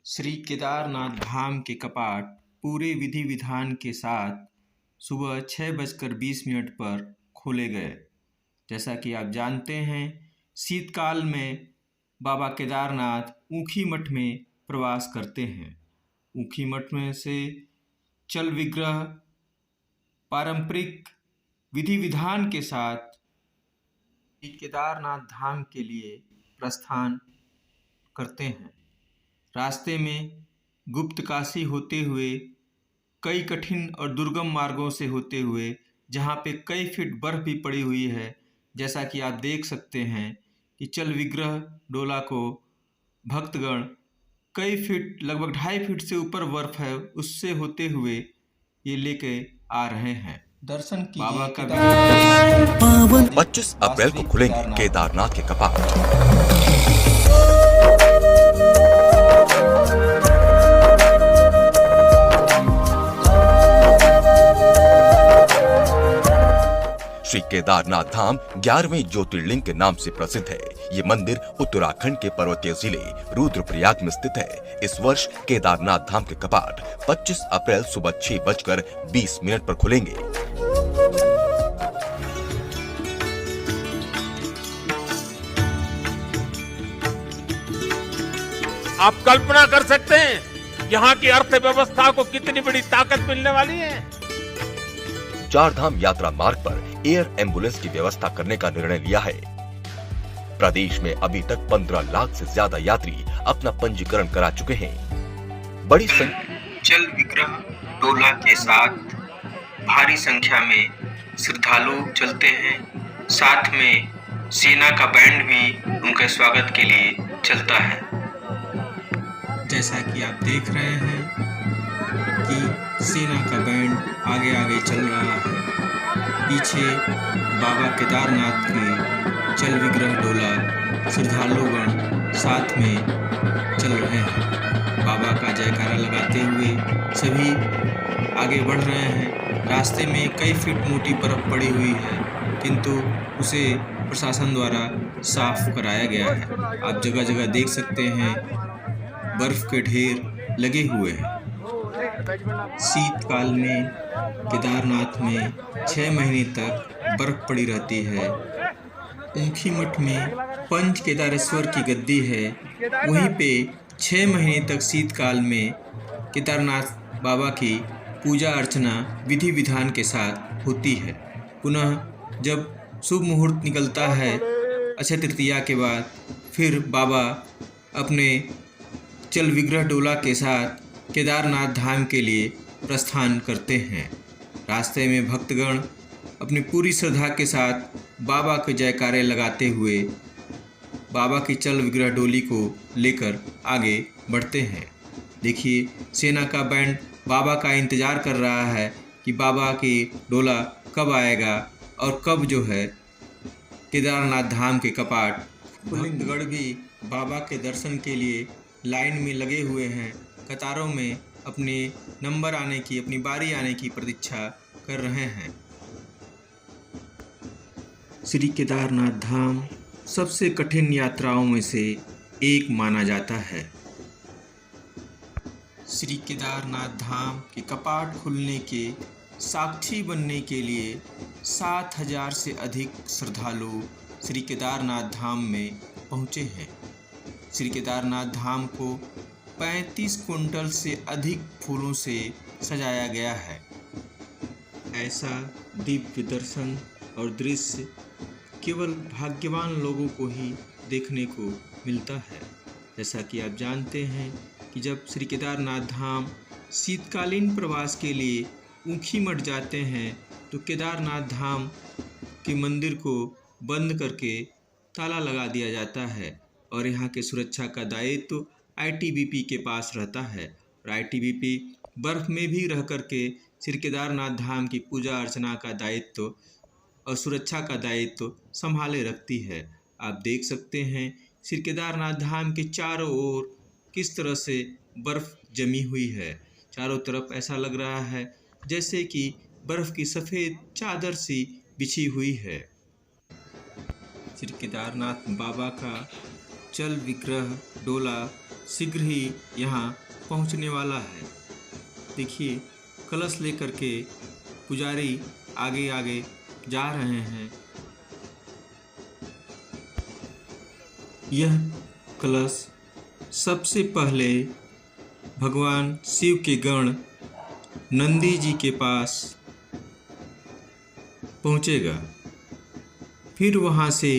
श्री केदारनाथ धाम के कपाट पूरे विधि विधान के साथ सुबह 6:20 पर खोले गए। जैसा कि आप जानते हैं, शीतकाल में बाबा केदारनाथ ऊखी मठ में प्रवास करते हैं। ऊखी मठ में से चल विग्रह पारंपरिक विधि विधान के साथ केदारनाथ धाम के लिए प्रस्थान करते हैं। रास्ते में गुप्त काशी होते हुए, कई कठिन और दुर्गम मार्गों से होते हुए, जहाँ पे कई फीट बर्फ भी पड़ी हुई है, जैसा कि आप देख सकते हैं कि चल विग्रह डोला को भक्तगण कई फीट, लगभग 2.5 फीट से ऊपर बर्फ है, उससे होते हुए ये लेके आ रहे हैं। दर्शन की बाबा का 25 अप्रैल को खुलेंगे केदारनाथ के कपाट। श्री केदारनाथ धाम 11वें ज्योतिर्लिंग के नाम से प्रसिद्ध है। ये मंदिर उत्तराखंड के पर्वतीय जिले रुद्रप्रयाग में स्थित है। इस वर्ष केदारनाथ धाम के कपाट 25 अप्रैल सुबह 6:20 पर खुलेंगे। आप कल्पना कर सकते हैं यहाँ की अर्थव्यवस्था को कितनी बड़ी ताकत मिलने वाली है। चार धाम यात्रा मार्ग पर एयर एम्बुलेंस की व्यवस्था करने का निर्णय लिया है। प्रदेश में अभी तक 15 लाख से ज्यादा यात्री अपना पंजीकरण करा चुके हैं। बड़ी चल विग्रह डोला के साथ भारी संख्या में श्रद्धालु चलते हैं। साथ में सेना का बैंड भी उनके स्वागत के लिए चलता है। जैसा कि आप देख रहे हैं कि सेना का बैंड आगे आगे चल रहा है। पीछे बाबा केदारनाथ के चल विग्रह डोला श्रद्धालुगण साथ में चल रहे हैं। बाबा का जयकारा लगाते हुए सभी आगे बढ़ रहे हैं। रास्ते में कई फीट मोटी बर्फ पड़ी हुई है, किंतु उसे प्रशासन द्वारा साफ कराया गया है। आप जगह जगह देख सकते हैं बर्फ के ढेर लगे हुए हैं। शीतकाल में केदारनाथ में 6 महीने तक बर्फ पड़ी रहती है। ऊखी मठ में पंच केदारेश्वर की गद्दी है, वहीं पे 6 महीने तक शीतकाल में केदारनाथ बाबा की पूजा अर्चना विधि विधान के साथ होती है। पुनः जब शुभ मुहूर्त निकलता है अक्षय तृतीया के बाद, फिर बाबा अपने चल विग्रह डोला के साथ केदारनाथ धाम के लिए प्रस्थान करते हैं। रास्ते में भक्तगण अपनी पूरी श्रद्धा के साथ बाबा के जयकारे लगाते हुए बाबा की चल विग्रह डोली को लेकर आगे बढ़ते हैं। देखिए, सेना का बैंड बाबा का इंतज़ार कर रहा है कि बाबा की डोला कब आएगा और कब जो है केदारनाथ धाम के कपाट। भक्तगण भी बाबा के दर्शन के लिए लाइन में लगे हुए हैं, कतारों में अपने नंबर आने की, अपनी बारी आने की प्रतीक्षा कर रहे हैं। श्री केदारनाथ धाम सबसे कठिन यात्राओं में से एक माना जाता है। श्री केदारनाथ धाम के कपाट खुलने के साक्षी बनने के लिए 7,000 से अधिक श्रद्धालु श्री केदारनाथ धाम में पहुँचे हैं। श्री केदारनाथ धाम को 35 कुंटल से अधिक फूलों से सजाया गया है। ऐसा दिव्य दर्शन और दृश्य केवल भाग्यवान लोगों को ही देखने को मिलता है। जैसा कि आप जानते हैं कि जब श्री केदारनाथ धाम शीतकालीन प्रवास के लिए ऊखी मठ जाते हैं तो केदारनाथ धाम के मंदिर को बंद करके ताला लगा दिया जाता है और यहाँ के सुरक्षा का दायित्व ITBP के पास रहता है। और ITBP बर्फ में भी रह करके श्री केदारनाथ धाम की पूजा अर्चना का दायित्व और सुरक्षा का दायित्व संभाले रखती है। आप देख सकते हैं श्री केदारनाथ धाम के चारों ओर किस तरह से बर्फ जमी हुई है। चारों तरफ ऐसा लग रहा है जैसे कि बर्फ की सफ़ेद चादर सी बिछी हुई है। श्री केदारनाथ बाबा का चल विग्रह डोला शीघ्र ही यहाँ पहुँचने वाला है। देखिए, कलश लेकर के पुजारी आगे आगे जा रहे हैं। यह कलश सबसे पहले भगवान शिव के गण नंदी जी के पास पहुँचेगा। फिर वहाँ से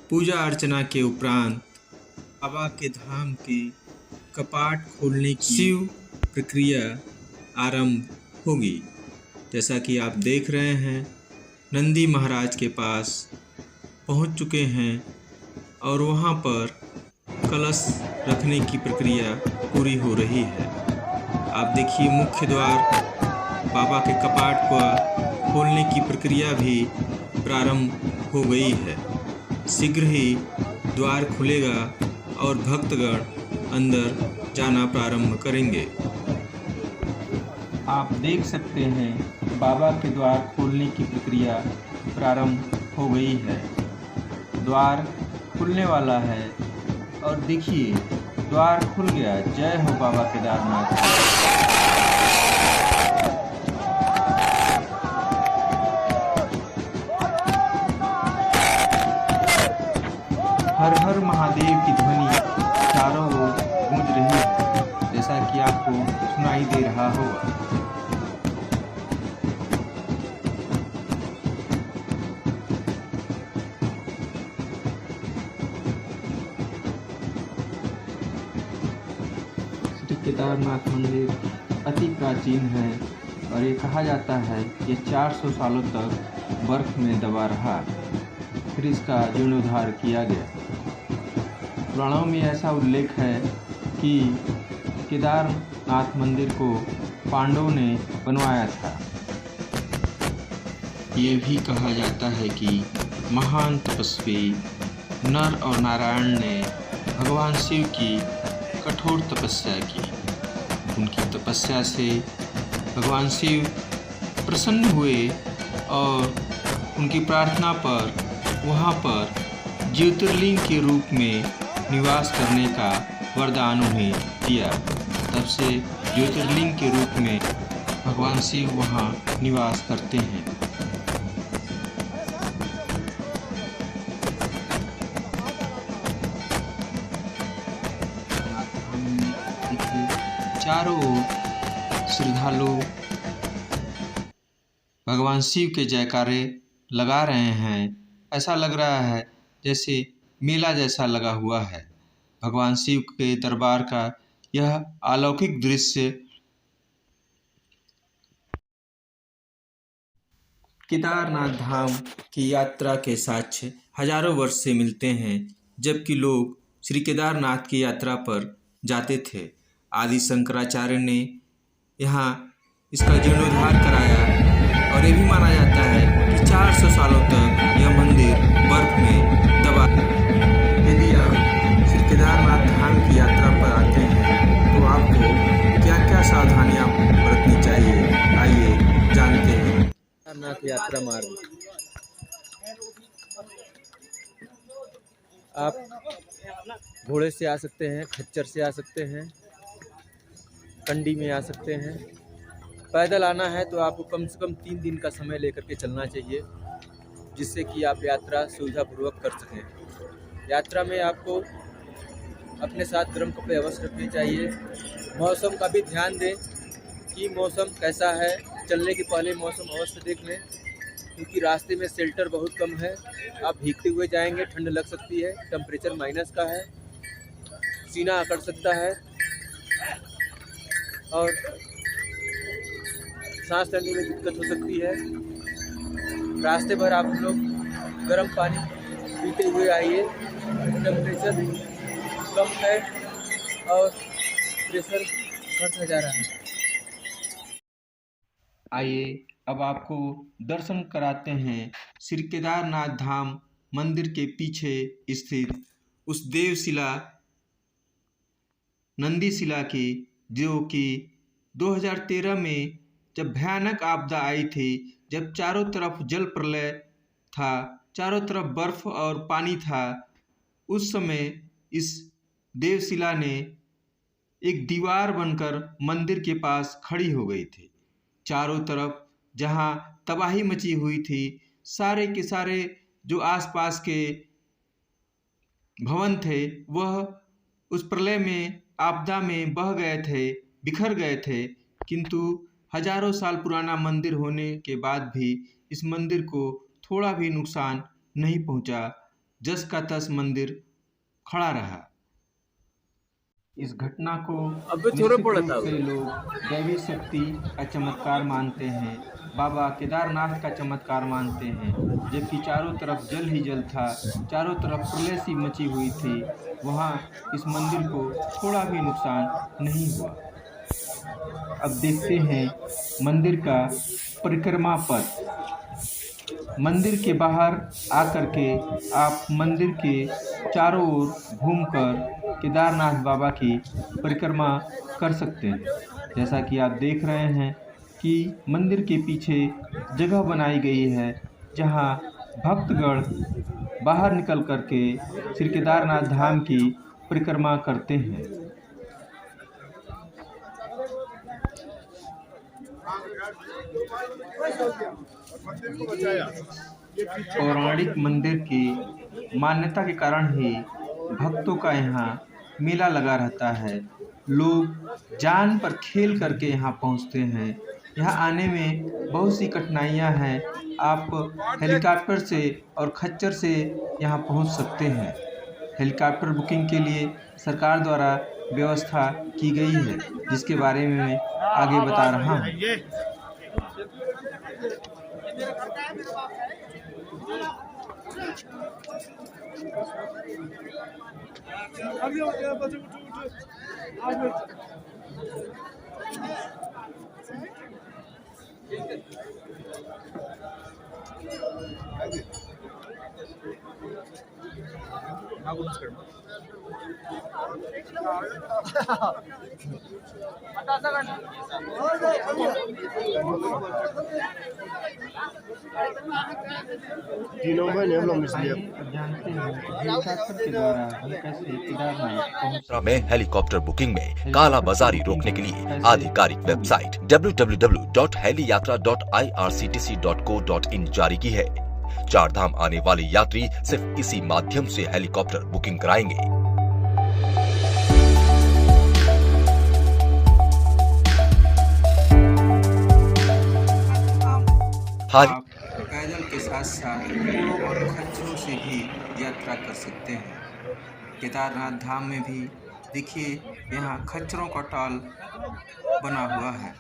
पूजा अर्चना के उपरांत बाबा के धाम के कपाट खोलने की शिव प्रक्रिया आरंभ होगी। जैसा कि आप देख रहे हैं, नंदी महाराज के पास पहुँच चुके हैं और वहाँ पर कलश रखने की प्रक्रिया पूरी हो रही है। आप देखिए, मुख्य द्वार बाबा के कपाट को खोलने की प्रक्रिया भी प्रारंभ हो गई है। शीघ्र ही द्वार खुलेगा और भक्तगण अंदर जाना प्रारंभ करेंगे। आप देख सकते हैं, बाबा के द्वार खोलने की प्रक्रिया प्रारंभ हो गई है। द्वार खुलने वाला है और देखिए, द्वार खुल गया। जय हो बाबा केदारनाथ। हर हर महादेव की ध्वनि चारों ओर गूंज रही है, जैसा कि आपको सुनाई दे रहा होगा। श्री केदारनाथ मंदिर अति प्राचीन है और ये कहा जाता है ये 400 सालों तक बर्फ में दबा रहा, फिर इसका जीर्णोद्धार किया गया। पुराणों में ऐसा उल्लेख है कि केदारनाथ मंदिर को पांडवों ने बनवाया था। ये भी कहा जाता है कि महान तपस्वी नर और नारायण ने भगवान शिव की कठोर तपस्या की। उनकी तपस्या से भगवान शिव प्रसन्न हुए और उनकी प्रार्थना पर वहाँ पर ज्योतिर्लिंग के रूप में निवास करने का वरदान उन्हें दिया। तब से ज्योतिर्लिंग के रूप में भगवान शिव वहाँ निवास करते हैं। चारों ओर श्रद्धालु भगवान शिव के जयकारे लगा रहे हैं। ऐसा लग रहा है जैसे मेला जैसा लगा हुआ है। भगवान शिव के दरबार का यह अलौकिक दृश्य केदारनाथ धाम की यात्रा के साक्ष्य हजारों वर्ष से मिलते हैं। जबकि लोग श्री केदारनाथ की यात्रा पर जाते थे, आदि शंकराचार्य ने यहाँ इसका जीर्णोद्धार कराया और ये भी माना जाता है कि 400 सालों तक यह मंदिर बर्फ में दबा। यदि आप श्री केदारनाथ धाम की यात्रा पर आते हैं तो आपको क्या क्या सावधानियां बरतनी चाहिए, आइए जानते हैं। केदारनाथ यात्रा मार्ग आप घोड़े से आ सकते हैं, खच्चर से आ सकते हैं, कंडी में आ सकते हैं। पैदल आना है तो आपको कम से कम 3 दिन का समय लेकर के चलना चाहिए, जिससे कि आप यात्रा सुविधापूर्वक कर सकें। यात्रा में आपको अपने साथ गर्म कपड़े अवश्य रखने चाहिए। मौसम का भी ध्यान दें कि मौसम कैसा है। चलने के पहले मौसम अवश्य देख लें, क्योंकि रास्ते में शेल्टर बहुत कम है। आप भीगते हुए जाएंगे, ठंड लग सकती है, टेम्परेचर माइनस का है, सीना अकड़ सकता है और सांस लेने में दिक्कत हो सकती है। रास्ते भर आप लोग गर्म पानी पीते हुए आइए। टेम्परेचर कम है और प्रेशर घटता जा रहा है। आइए अब आपको दर्शन कराते हैं श्री केदारनाथ धाम मंदिर के पीछे स्थित उस देवशिला नंदी शिला की, जो कि 2013 में जब भयानक आपदा आई थी, जब चारों तरफ जल प्रलय था, चारों तरफ बर्फ और पानी था, उस समय इस देवशिला ने एक दीवार बनकर मंदिर के पास खड़ी हो गई थी। चारों तरफ जहाँ तबाही मची हुई थी, सारे के सारे जो आसपास के भवन थे वह उस प्रलय में, आपदा में बह गए थे, बिखर गए थे। किंतु हजारों साल पुराना मंदिर होने के बाद भी इस मंदिर को थोड़ा भी नुकसान नहीं पहुंचा। जस का तस मंदिर खड़ा रहा। इस घटना को निश्चित रूप से लोग दैवी शक्ति का चमत्कार मानते हैं, बाबा केदारनाथ का चमत्कार मानते हैं। जबकि चारों तरफ जल ही जल था, चारों तरफ प्रलय सी मची हुई थी, वहाँ इस मंदिर को थोड़ा भी नुकसान नहीं हुआ। अब देखते हैं मंदिर का परिक्रमा पथ। मंदिर के बाहर आकर के आप मंदिर के चारों ओर घूमकर केदारनाथ बाबा की परिक्रमा कर सकते हैं। जैसा कि आप देख रहे हैं कि मंदिर के पीछे जगह बनाई गई है जहां भक्तगण बाहर निकल करके श्री केदारनाथ धाम की परिक्रमा करते हैं। पौराणिक मंदिर की मान्यता के कारण ही भक्तों का यहाँ मेला लगा रहता है। लोग जान पर खेल करके यहाँ पहुँचते हैं। यहाँ आने में बहुत सी कठिनाइयाँ हैं। आप हेलीकॉप्टर से और खच्चर से यहाँ पहुँच सकते हैं। हेलीकॉप्टर बुकिंग के लिए सरकार द्वारा व्यवस्था की गई है, जिसके बारे में मैं आगे बता रहा हूँ। में हेलीकॉप्टर बुकिंग में काला बाजारी रोकने के लिए आधिकारिक वेबसाइट www.heliYatra.irctc.co.in जारी की है। चार धाम आने वाले यात्री सिर्फ इसी माध्यम से हेलीकॉप्टर बुकिंग कराएंगे। आप पैदल के साथ साथ घोड़ों और खच्चरों से भी यात्रा कर सकते हैं। केदारनाथ धाम में भी देखिए, यहाँ खच्चरों का टाल बना हुआ है,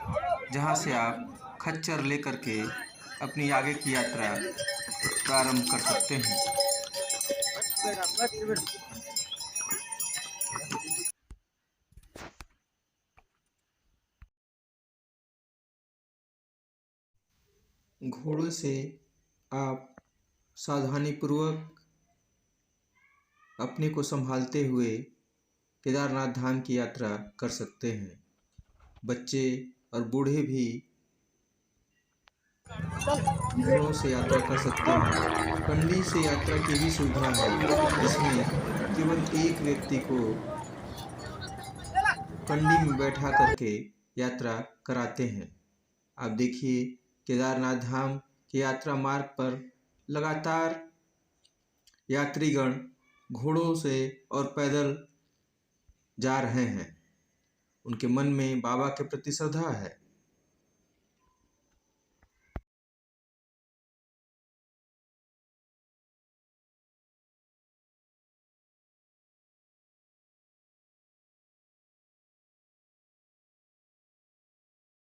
जहाँ से आप खच्चर लेकर के अपनी आगे की यात्रा प्रारंभ कर सकते हैं। घोड़ों से आप सावधानीपूर्वक अपने को संभालते हुए केदारनाथ धाम की यात्रा कर सकते हैं। बच्चे और बूढ़े भी घोड़ों से यात्रा कर सकते हैं। कंडी से यात्रा की भी सुविधा है, जिसमें केवल एक व्यक्ति को कंडी में बैठा करके यात्रा कराते हैं। आप देखिए, केदारनाथ धाम के यात्रा मार्ग पर लगातार यात्रीगण घोड़ों से और पैदल जा रहे हैं। उनके मन में बाबा के प्रति श्रद्धा है।